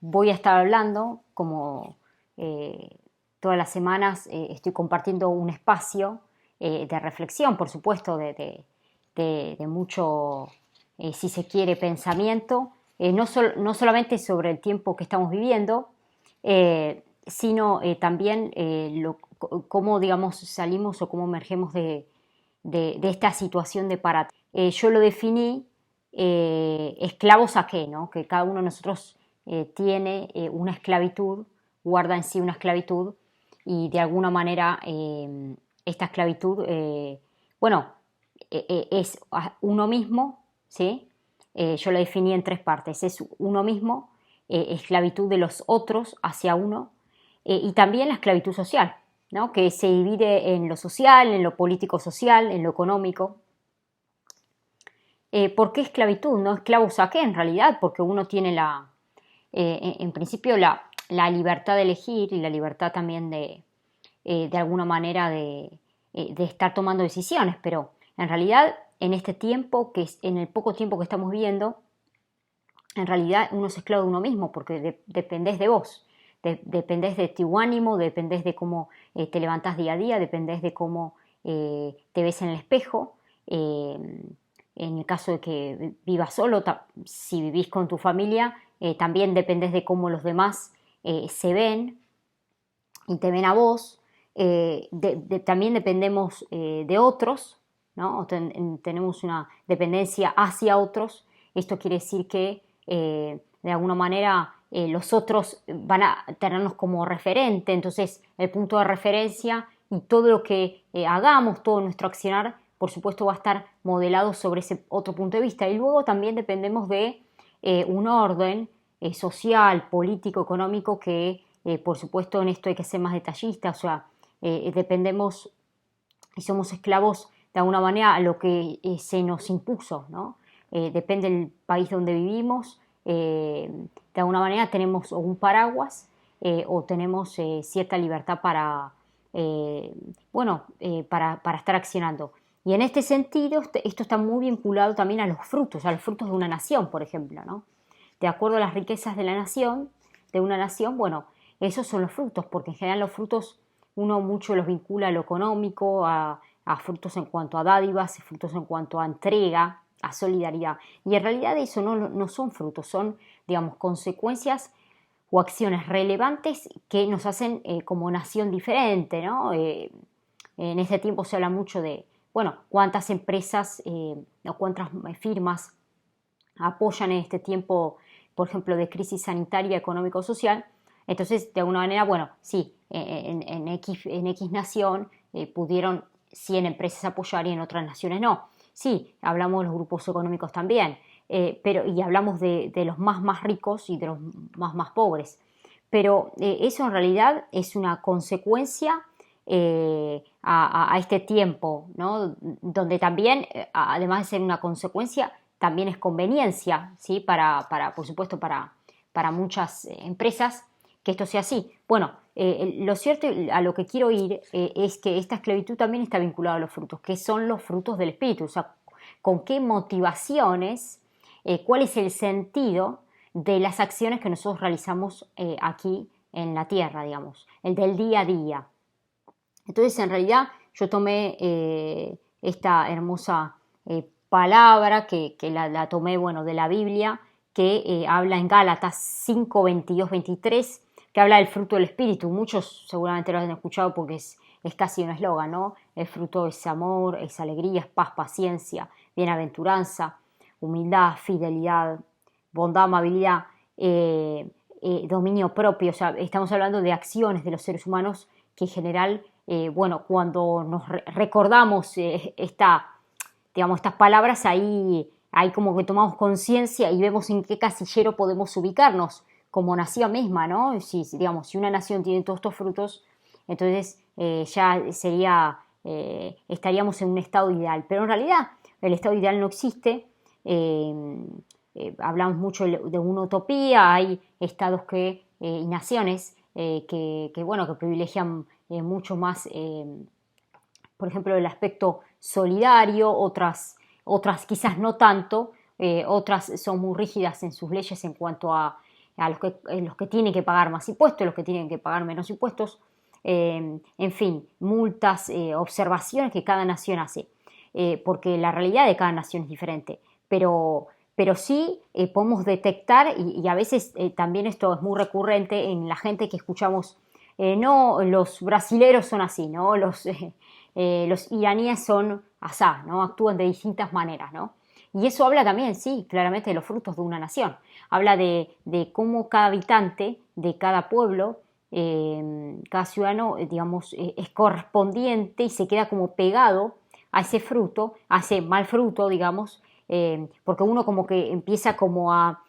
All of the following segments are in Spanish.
voy a estar hablando, como todas las semanas estoy compartiendo un espacio de reflexión, por supuesto, de mucho, si se quiere, pensamiento, no solamente sobre el tiempo que estamos viviendo, sino también cómo, digamos, salimos o cómo emergemos de esta situación de parate. Yo lo definí esclavos a qué, ¿no? Que cada uno de nosotros tiene una esclavitud, guarda en sí una esclavitud y de alguna manera esta esclavitud, es uno mismo, ¿sí? Yo lo definí en tres partes, es uno mismo, esclavitud de los otros hacia uno y también la esclavitud social, ¿no? Que se divide en lo social, en lo político-social, en lo económico. ¿Por qué esclavitud? ¿No? ¿Esclavos a qué en realidad? Porque uno tiene en principio la libertad de elegir y la libertad también de alguna manera de estar tomando decisiones, pero en realidad en este tiempo, en el poco tiempo que estamos viviendo, en realidad uno es esclavo de uno mismo porque dependés de vos, dependés de tu ánimo, dependés de cómo te levantás día a día, dependés de cómo te ves en el espejo. En el caso de que vivas solo, si vivís con tu familia, también dependés de cómo los demás se ven y te ven a vos. También dependemos de otros, ¿no? Tenemos una dependencia hacia otros. Esto quiere decir que de alguna manera los otros van a tenernos como referente, entonces el punto de referencia y todo lo que hagamos, todo nuestro accionar, por supuesto va a estar modelado sobre ese otro punto de vista. Y luego también dependemos de un orden social, político, económico que por supuesto en esto hay que ser más detallistas, o sea, dependemos y somos esclavos de alguna manera a lo que se nos impuso, ¿no? Depende del país donde vivimos, de alguna manera tenemos un paraguas o tenemos cierta libertad para estar accionando. Y en este sentido, esto está muy vinculado también a los frutos de una nación, por ejemplo, ¿no? De acuerdo a las riquezas de una nación, bueno, esos son los frutos, porque en general los frutos uno mucho los vincula a lo económico, a frutos en cuanto a dádivas, frutos en cuanto a entrega, a solidaridad. Y en realidad eso no son frutos, son, digamos, consecuencias o acciones relevantes que nos hacen como nación diferente, ¿no? En este tiempo se habla mucho de, bueno, cuántas empresas o cuántas firmas apoyan en este tiempo, por ejemplo, de crisis sanitaria, económico-social. Entonces, de alguna manera, bueno, sí, en X nación pudieron 100 empresas apoyar y en otras naciones no. Sí, hablamos de los grupos económicos también, y hablamos de los más ricos y de los más pobres. Pero eso en realidad es una consecuencia a este tiempo, ¿no? Donde también, además de ser una consecuencia, también es conveniencia, ¿sí? Por supuesto, para muchas empresas que esto sea así. Bueno, lo cierto a lo que quiero ir es que esta esclavitud también está vinculada a los frutos, que son los frutos del espíritu, o sea, con qué motivaciones, cuál es el sentido de las acciones que nosotros realizamos aquí en la tierra, digamos, el del día a día. Entonces, en realidad, yo tomé esta hermosa palabra que la tomé, bueno, de la Biblia, que habla en Gálatas 5, 22, 23, que habla del fruto del Espíritu. Muchos seguramente lo han escuchado porque es casi un eslogan, ¿no? El fruto es amor, es alegría, es paz, paciencia, bienaventuranza, humildad, fidelidad, bondad, amabilidad, dominio propio. O sea, estamos hablando de acciones de los seres humanos que en general, cuando nos recordamos digamos, estas palabras, ahí como que tomamos conciencia y vemos en qué casillero podemos ubicarnos como nación misma, ¿no? Digamos, si una nación tiene todos estos frutos, entonces ya estaríamos en un estado ideal. Pero en realidad el estado ideal no existe. Hablamos mucho de una utopía, hay estados y naciones que privilegian mucho más, por ejemplo, el aspecto solidario, otras quizás no tanto, otras son muy rígidas en sus leyes en cuanto a a los que tienen que pagar más impuestos, los que tienen que pagar menos impuestos, en fin, multas, observaciones que cada nación hace, porque la realidad de cada nación es diferente, pero sí podemos detectar, y a veces también esto es muy recurrente en la gente que escuchamos, no, los brasileros son así, ¿no? Los iraníes son asá, ¿no? Actúan de distintas maneras, ¿no? Y eso habla también, sí, claramente de los frutos de una nación. Habla de cómo cada habitante de cada pueblo, cada ciudadano, digamos, es correspondiente y se queda como pegado a ese fruto, a ese mal fruto, digamos, porque uno como que empieza como a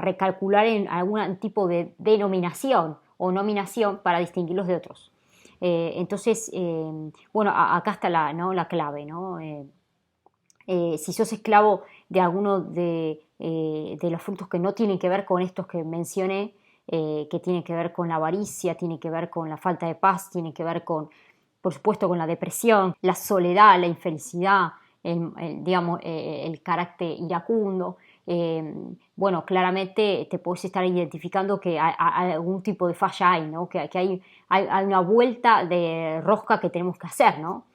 recalcular en algún tipo de denominación o nominación para distinguirlos de otros. Entonces, bueno, acá está la clave, ¿no? Si sos esclavo de alguno de los frutos que no tienen que ver con estos que mencioné, que tienen que ver con la avaricia, tienen que ver con la falta de paz, tienen que ver con, por supuesto, con la depresión, la soledad, la infelicidad, digamos, el carácter iracundo. Bueno, claramente te puedes estar identificando que hay algún tipo de falla hay, ¿no? Que hay una vuelta de rosca que tenemos que hacer, ¿no?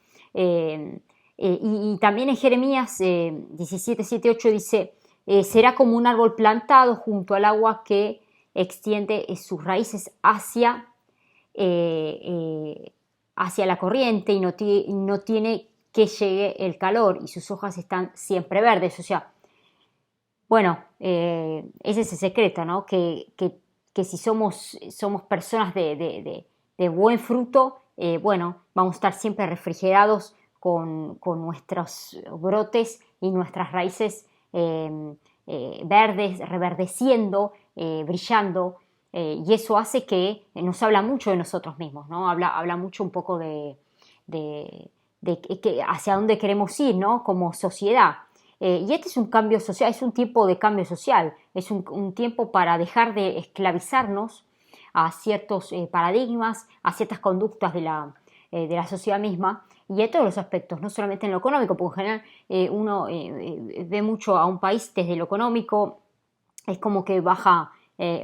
Y también en Jeremías 17, 7, 8 dice, será como un árbol plantado junto al agua que extiende sus raíces hacia la corriente y no tiene que llegue el calor y sus hojas están siempre verdes. O sea, bueno, ese es el secreto, ¿no? Que si somos personas de buen fruto, bueno, vamos a estar siempre refrigerados con nuestros brotes y nuestras raíces verdes, reverdeciendo, brillando, y eso hace que nos habla mucho de nosotros mismos, ¿no? Habla mucho un poco de hacia dónde queremos ir, ¿no? Como sociedad. Y este es un cambio social, es un tiempo de cambio social, es un tiempo para dejar de esclavizarnos a ciertos paradigmas, a ciertas conductas de la sociedad misma, y en todos los aspectos, no solamente en lo económico, porque en general uno ve mucho a un país desde lo económico, es como que baja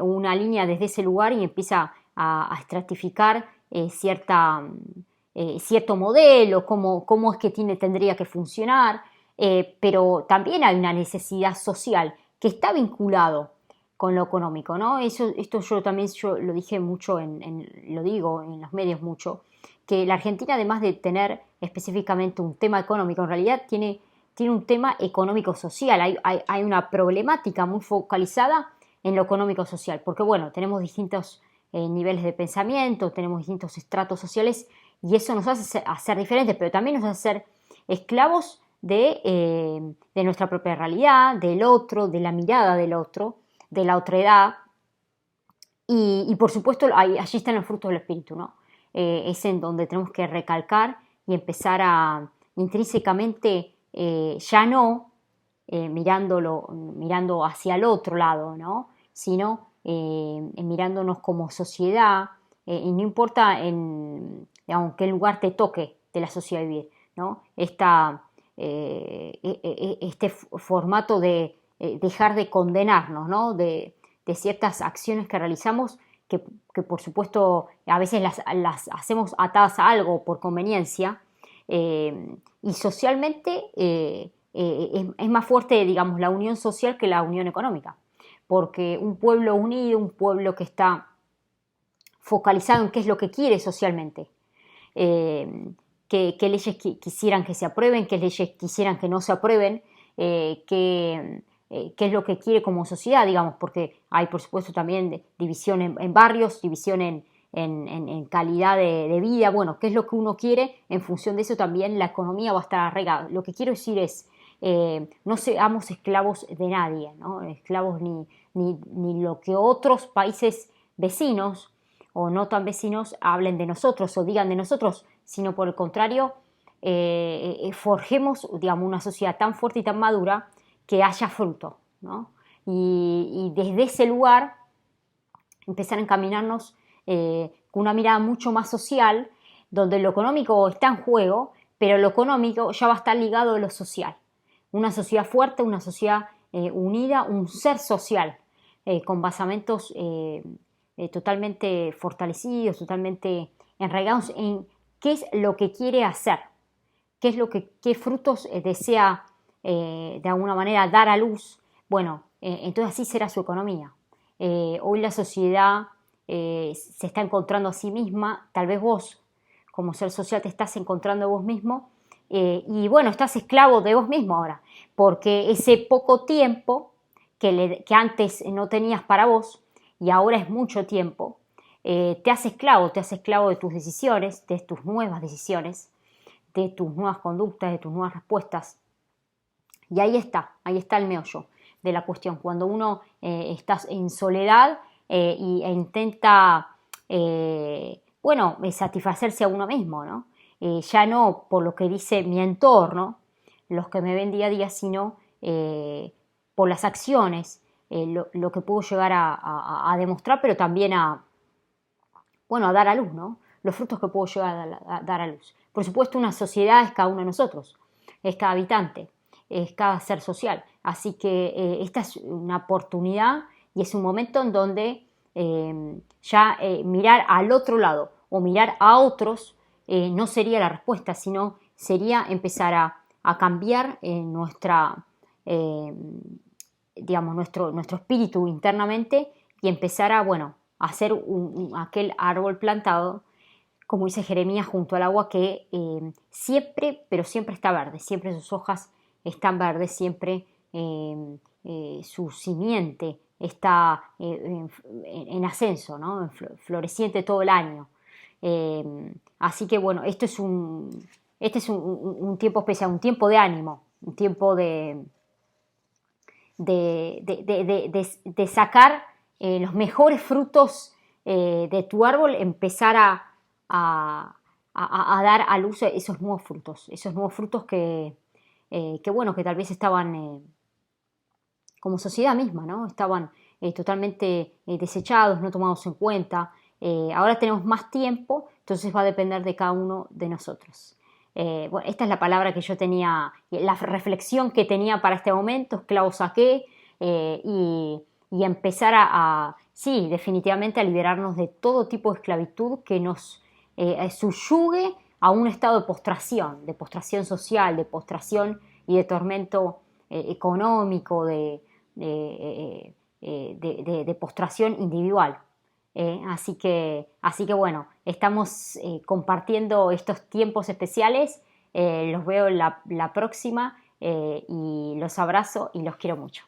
una línea desde ese lugar y empieza a estratificar cierto modelo, cómo es que tendría que funcionar, pero también hay una necesidad social que está vinculado con lo económico, ¿no? Esto yo lo dije mucho, lo digo en los medios mucho, que la Argentina, además de tener específicamente un tema económico, en realidad tiene un tema económico-social, hay una problemática muy focalizada en lo económico-social, porque bueno, tenemos distintos niveles de pensamiento, tenemos distintos estratos sociales y eso nos hace ser diferentes, pero también nos hace ser esclavos de nuestra propia realidad, del otro, de la mirada del otro, de la otredad, y por supuesto allí están los frutos del espíritu, ¿no? Es en donde tenemos que recalcar y empezar a intrínsecamente ya no mirando hacia el otro lado, ¿no? Sino mirándonos como sociedad, y no importa digamos, qué lugar te toque de la sociedad vivir, ¿no? Este formato de dejar de condenarnos, ¿no? De ciertas acciones que realizamos que por supuesto a veces las hacemos atadas a algo por conveniencia, y socialmente es más fuerte, digamos, la unión social que la unión económica, porque un pueblo unido, un pueblo que está focalizado en qué es lo que quiere socialmente, qué leyes quisieran que se aprueben, qué leyes quisieran que no se aprueben, qué es lo que quiere como sociedad, digamos, porque hay por supuesto también división en barrios, división en calidad de vida, bueno, qué es lo que uno quiere, en función de eso también la economía va a estar arraigada. Lo que quiero decir es, no seamos esclavos de nadie, ¿no? Esclavos ni lo que otros países vecinos o no tan vecinos hablen de nosotros o digan de nosotros, sino por el contrario, forjemos, digamos, una sociedad tan fuerte y tan madura que haya fruto, ¿no? Y desde ese lugar empezar a encaminarnos con una mirada mucho más social, donde lo económico está en juego, pero lo económico ya va a estar ligado a lo social. Una sociedad fuerte, una sociedad unida, un ser social, con basamentos totalmente fortalecidos, totalmente enraigados en qué es lo que quiere hacer, qué frutos desea de alguna manera dar a luz. Bueno, entonces así será su economía. Hoy la sociedad se está encontrando a sí misma, tal vez vos como ser social te estás encontrando vos mismo y bueno, estás esclavo de vos mismo ahora, porque ese poco tiempo que antes no tenías para vos y ahora es mucho tiempo, te hace esclavo de tus decisiones, de tus nuevas decisiones, de tus nuevas conductas, de tus nuevas respuestas. Y ahí está el meollo de la cuestión. Cuando uno está en soledad e intenta, satisfacerse a uno mismo, ¿no? Ya no por lo que dice mi entorno, los que me ven día a día, sino por las acciones, lo que puedo llegar a demostrar, pero también a dar a luz, ¿no? Los frutos que puedo llegar a dar a luz. Por supuesto, una sociedad es cada uno de nosotros, es cada habitante, es cada ser social. Así que esta es una oportunidad y es un momento en donde mirar al otro lado o mirar a otros no sería la respuesta, sino sería empezar a cambiar nuestro espíritu internamente y empezar a hacer aquel árbol plantado, como dice Jeremías, junto al agua que siempre, pero siempre está verde, siempre sus hojas están verdes, siempre su simiente está en ascenso, ¿no? Floreciente todo el año. Así que bueno, este es un tiempo especial, un tiempo de ánimo, un tiempo de sacar los mejores frutos de tu árbol, empezar a dar a luz esos nuevos frutos que tal vez estaban como sociedad misma, ¿no? Estaban totalmente desechados, no tomados en cuenta. Ahora tenemos más tiempo, entonces va a depender de cada uno de nosotros. Esta es la palabra que yo tenía, la reflexión que tenía para este momento, esclavo saqué, y empezar sí, definitivamente a liberarnos de todo tipo de esclavitud que nos subyugue a un estado de postración social, de postración y de tormento económico, de postración individual. Así que bueno, estamos compartiendo estos tiempos especiales, los veo la próxima y los abrazo y los quiero mucho.